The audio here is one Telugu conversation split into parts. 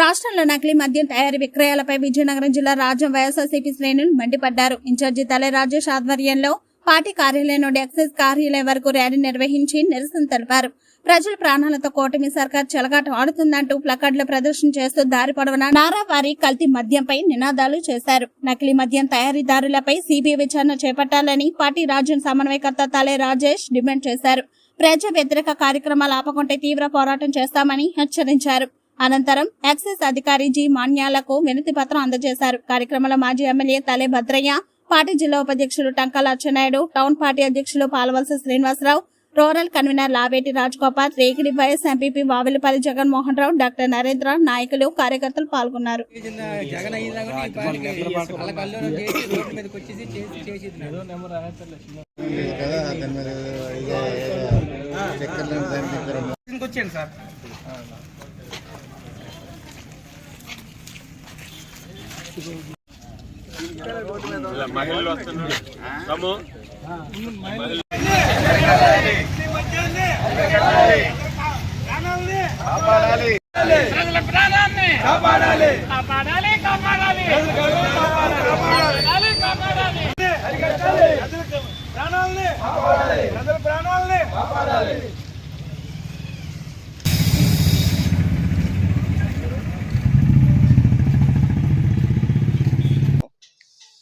రాష్ట్రంలో నకిలీ మద్యం తయారీ విక్రయాలపై విజయనగరం జిల్లా రాజ్యం వైఎస్ఆర్సీపీ శ్రేణులు మండిపడ్డారు. ఇన్ఛార్జి తలే రాజేష్ ఆధ్వర్యంలో పార్టీ కార్యాలయం నుండి ఎక్సైజ్ కార్యాలయం వరకు ర్యాలీ నిర్వహించి నిరసన తెలిపారు. ప్రజల ప్రాణాలతో కూటమి సర్కార్ చెలగాటం ఆడుతుందంటూ ప్లకార్డుల ప్రదర్శన చేస్తూ దారి పొడవునా నారావారి కల్తీ మద్యంపై నినాదాలు చేశారు. నకిలీ మద్యం తయారీదారులపై సిబిఐ విచారణ చేపట్టాలని పార్టీ రాజ్యం సమన్వయకర్త తలే రాజేష్ డిమాండ్ చేశారు. ప్రజా వ్యతిరేక కార్యక్రమాలు ఆపకుంటే తీవ్ర పోరాటం చేస్తామని హెచ్చరించారు. అనంతరం ఎక్సైజ్ అధికారి జి మాన్యాలకు వినతి పత్రం అందజేశారు. కార్యక్రమంలో మాజీ ఎమ్మెల్యే తలే భద్రయ్య, పార్టీ జిల్లా ఉపాధ్యక్షులు టంకాల అచ్చెన్నాయుడు, టౌన్ పార్టీ అధ్యక్షులు Palavalasa Srinivasarao, rural convener Laveti Rajgopal, Rekidi YS MPP Vavilipalli Jaganmohan Rao, doctor Narendra, నాయకులు, కార్యకర్తలు పాల్గొన్నారు. మహిళలు వస్తున్నారు.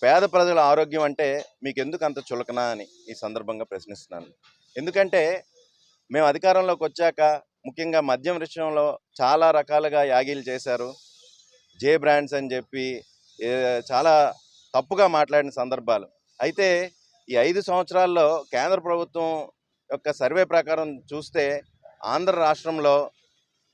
పేద ప్రజల ఆరోగ్యం అంటే మీకు ఎందుకు అంత చులకనా అని ఈ సందర్భంగా ప్రశ్నిస్తున్నాను. ఎందుకంటే మేము అధికారంలోకి వచ్చాక ముఖ్యంగా మద్యం విషయంలో చాలా రకాలుగా యాగీలు చేశారు. జే బ్రాండ్స్ అని చెప్పి చాలా తప్పుగా మాట్లాడిన సందర్భాలు. అయితే ఈ 5 సంవత్సరాల్లో కేంద్ర ప్రభుత్వం యొక్క సర్వే ప్రకారం చూస్తే ఆంధ్ర రాష్ట్రంలో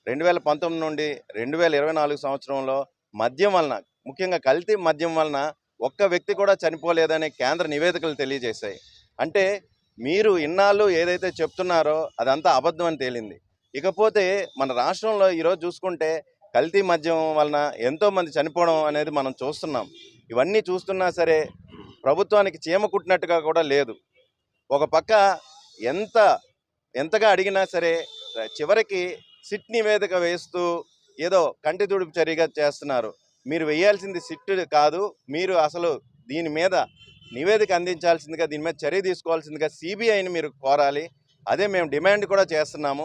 2019 నుండి 2024 సంవత్సరంలో మద్యం వలన, ముఖ్యంగా కల్తీ మద్యం వలన ఒక్క వ్యక్తి కూడా చనిపోలేదనే కేంద్ర నివేదికలు తెలియజేశాయి. అంటే మీరు ఇన్నాళ్ళు ఏదైతే చెప్తున్నారో అదంతా అబద్ధం అని తేలింది. ఇకపోతే మన రాష్ట్రంలో ఈరోజు చూసుకుంటే కల్తీ మద్యం వలన ఎంతోమంది చనిపోవడం అనేది మనం చూస్తున్నాం. ఇవన్నీ చూస్తున్నా సరే ప్రభుత్వానికి చీమ కుట్టినట్టుగా కూడా లేదు. ఒక పక్క ఎంతగా అడిగినా సరే చివరికి సిట్ నివేదిక వేస్తూ ఏదో కంటి తుడుపు చర్యగా చేస్తున్నారు. మీరు వేయాల్సింది సిట్ కాదు, మీరు అసలు దీని మీద నివేదిక అందించాల్సిందిగా, దీని మీద చర్య తీసుకోవాల్సిందిగా సిబిఐని మీరు కోరాలి. అదే మేము డిమాండ్ కూడా చేస్తున్నాము.